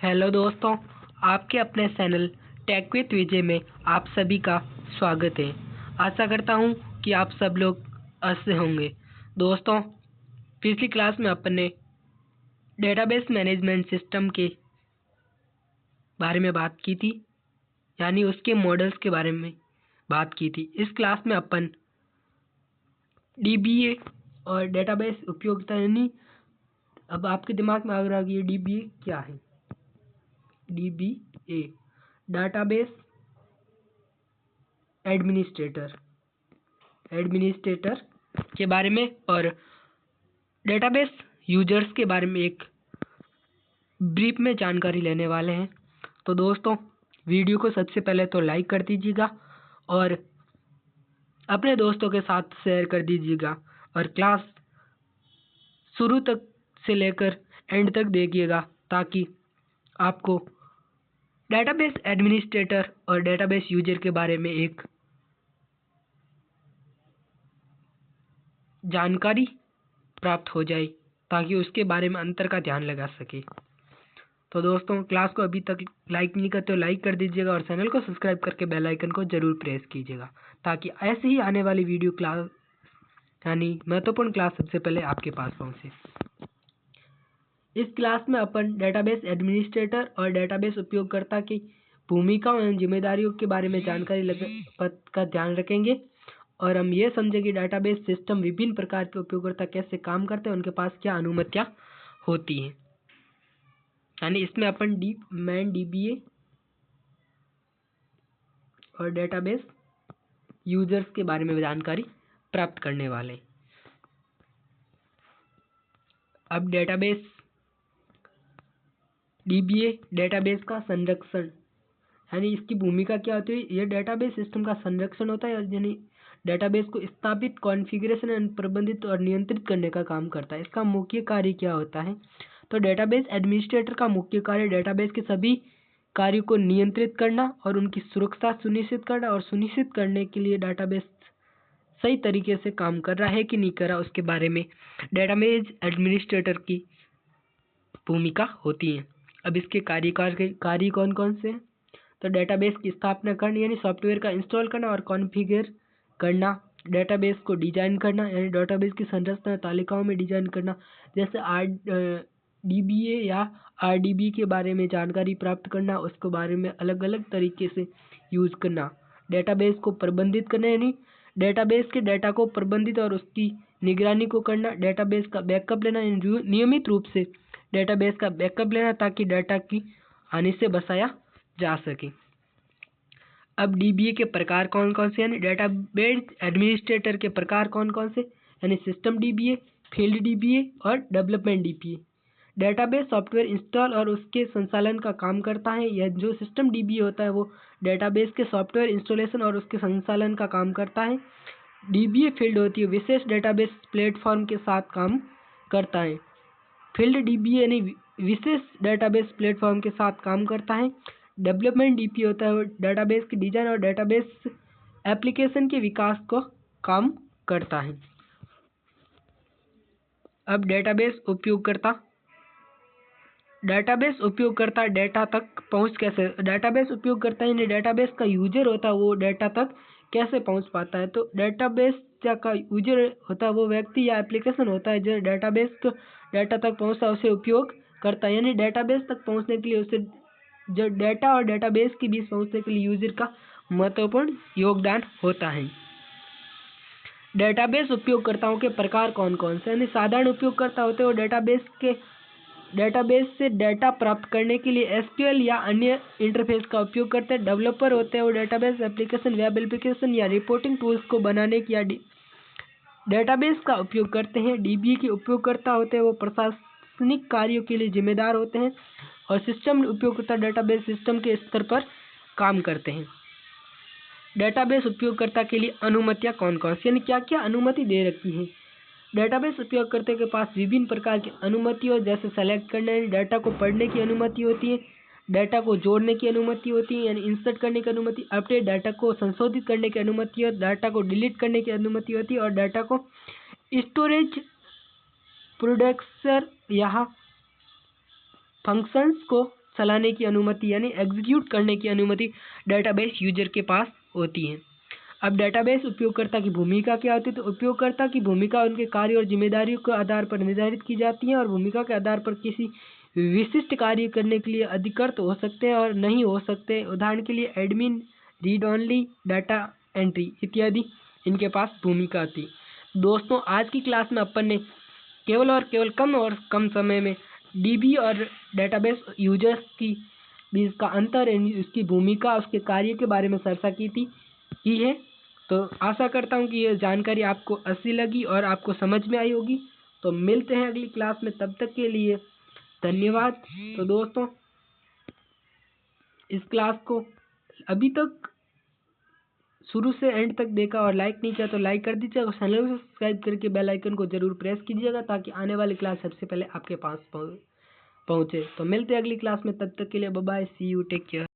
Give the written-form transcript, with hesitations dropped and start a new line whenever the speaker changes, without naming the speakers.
Hello दोस्तों, आपके अपने चैनल टेक विद विजय में आप सभी का स्वागत है। आशा करता हूं कि आप सब लोग अच्छे होंगे। दोस्तों, पिछली क्लास में अपन ने डेटाबेस मैनेजमेंट सिस्टम के बारे में बात की थी, यानी उसके मॉडल्स के बारे में बात की थी। इस क्लास में अपन डीबीए और डेटाबेस उपयोगिता, यानी अब आपके दिमाग में आ रहा है कि ये डीबीए क्या है। डीबीए डाटाबेस एडमिनिस्ट्रेटर के बारे में और डेटाबेस यूजर्स के बारे में एक ब्रीफ में जानकारी लेने वाले हैं। तो दोस्तों, वीडियो को सबसे पहले तो लाइक कर दीजिएगा और अपने दोस्तों के साथ शेयर कर दीजिएगा और क्लास शुरू तक से लेकर एंड तक देखिएगा ताकि आपको डेटाबेस एडमिनिस्ट्रेटर और डेटाबेस यूजर के बारे में एक जानकारी प्राप्त हो जाए, ताकि उसके बारे में अंतर का ध्यान लगा सके। तो दोस्तों, क्लास को अभी तक लाइक नहीं करते तो लाइक कर दीजिएगा और चैनल को सब्सक्राइब करके बेल आइकन को जरूर प्रेस कीजिएगा, ताकि ऐसे ही आने वाली वीडियो क्लास यानी महत्वपूर्ण क्लास सबसे पहले आपके पास पहुंचे। इस क्लास में अपन डेटाबेस एडमिनिस्ट्रेटर और डेटाबेस उपयोगकर्ता की भूमिका और जिम्मेदारियों के बारे में जानकारी का ध्यान रखेंगे और हम ये समझेंगे कि डेटाबेस सिस्टम विभिन्न प्रकार के उपयोगकर्ता कैसे काम करते हैं, उनके पास क्या अनुमतियां होती हैं। यानी इसमें अपन डीबीए और डेटाबेस यूजर्स के बारे में जानकारी प्राप्त करने वाले। अब डीबीए डेटाबेस का संरक्षण, यानी इसकी भूमिका क्या होती है। यह डेटाबेस सिस्टम का संरक्षण होता है, यानी डेटाबेस को स्थापित, कॉन्फ़िगरेशन, प्रबंधित और नियंत्रित करने का काम करता है। इसका मुख्य कार्य क्या होता है, तो डेटाबेस एडमिनिस्ट्रेटर का मुख्य कार्य डेटाबेस के सभी कार्यों को नियंत्रित करना और उनकी सुरक्षा सुनिश्चित करना और सुनिश्चित करने के लिए डेटाबेस सही तरीके से काम कर रहा है कि नहीं कर रहा, उसके बारे में डेटाबेस एडमिनिस्ट्रेटर की भूमिका होती है। अब इसके कार्य कौन कौन से हैं, तो डेटाबेस की स्थापना करना, यानी सॉफ्टवेयर का इंस्टॉल करना और कॉन्फ़िगर करना, डेटाबेस को डिजाइन करना, यानी डेटाबेस की संरचना तालिकाओं में डिजाइन करना, जैसे डीबीए या आरडीबी के बारे में जानकारी प्राप्त करना, उसके बारे में अलग अलग तरीके से यूज करना, डेटाबेस को प्रबंधित करना, यानी डेटाबेस के डाटा को प्रबंधित और उसकी निगरानी को करना, डेटाबेस का बैकअप लेना, नियमित रूप से डेटाबेस का बैकअप लेना ताकि डाटा की हानि से बचाया जा सके। अब डीबीए के प्रकार कौन कौन से, यानी डेटाबेस एडमिनिस्ट्रेटर के प्रकार कौन कौन से, यानी सिस्टम डीबीए, फील्ड डीबीए और development dBA. Database software install और उसके संचालन का काम करता है। यह जो सिस्टम डीबीए होता है वो डेटाबेस के सॉफ्टवेयर इंस्टॉलेशन और उसके संचालन का काम करता है। डीबीए फील्ड होती है, विशेष डेटाबेस प्लेटफॉर्म के साथ काम करता है। फील्ड डीबीए यानी विशेष डेटाबेस प्लेटफॉर्म के साथ काम करता है। डेवलपमेंट डीबीए होता है, वो डेटाबेस की डिजाइन और डेटाबेस एप्लीकेशन के विकास को काम करता है। अब डेटाबेस उपयोगकर्ता डेटा तक पहुंच कैसे, डेटाबेस उपयोगकर्ता यानी डेटाबेस का यूजर होता है, वो डेटा तक कैसे पहुंच पाता है। तो डेटाबेस का यूजर होता है वो व्यक्ति या एप्लीकेशन होता है जो डेटाबेस को डाटा तक पहुंचता है, उसे उपयोग करता है। यानी डेटाबेस तक पहुंचने के लिए उसे जो डेटा और डेटाबेस के बीच पहुंचने के लिए यूजर का महत्वपूर्ण योगदान होता है। डेटाबेस उपयोगकर्ताओं के प्रकार कौन कौन से, यानी साधारण उपयोगकर्ता होते हैं वो डेटाबेस से डेटा प्राप्त करने के लिए एसक्यूएल या अन्य इंटरफेस का उपयोग करते हैं। डेवलपर होते हैं वो डेटाबेस एप्लीकेशन, वेब एप्लीकेशन या रिपोर्टिंग टूल्स को बनाने की या डेटाबेस का उपयोग करते हैं। डीबीए के उपयोगकर्ता होते हैं वो प्रशासनिक कार्यों के लिए जिम्मेदार होते हैं और सिस्टम उपयोगकर्ता डेटाबेस सिस्टम के स्तर पर काम करते हैं। डेटाबेस उपयोगकर्ता के लिए अनुमतियां कौन कौन सी, यानी क्या क्या अनुमति दे रखी है। डेटाबेस उपयोगकर्ता के पास विभिन्न प्रकार की अनुमति हो, जैसे सेलेक्ट करने, डाटा को पढ़ने की अनुमति होती है, डाटा को जोड़ने की अनुमति होती है यानी इंसर्ट करने की अनुमति, अपडेट डाटा को संशोधित करने की अनुमति है, डाटा को डिलीट करने की अनुमति होती है और डाटा को स्टोरेज, प्रोडक्शन या फंक्शंस को चलाने की अनुमति यानी एग्जीक्यूट करने की अनुमति डेटाबेस यूजर के पास होती है। अब डेटाबेस उपयोगकर्ता की भूमिका क्या होती है? तो उपयोगकर्ता की भूमिका उनके कार्य और जिम्मेदारियों के आधार पर निर्धारित की जाती है और भूमिका के आधार पर किसी विशिष्ट कार्य करने के लिए अधिकृत हो सकते हैं और नहीं हो सकते। उदाहरण के लिए admin, read only, data entry इत्यादि इनके पास भूमिका थी। दोस्तों, आज की क्लास में अपन ने केवल और केवल कम और कम समय में डीबी और डेटाबेस यूजर्स की बीच का अंतर, उसकी भूमिका, उसके कार्य के बारे में चर्चा की है। तो आशा करता हूँ कि यह जानकारी आपको अच्छी लगी और आपको समझ में आई होगी। तो मिलते हैं अगली क्लास में, तब तक के लिए धन्यवाद। तो दोस्तों, इस क्लास को अभी तक शुरू से एंड तक देखा और लाइक नहीं किया तो लाइक कर दीजिएगा और चैनल को सब्सक्राइब करके बेल आइकन को जरूर प्रेस कीजिएगा ताकि आने वाली क्लास सबसे पहले आपके पास पहुंचे। तो मिलते हैं अगली क्लास में, तब तक के लिए bye bye, see you, take care.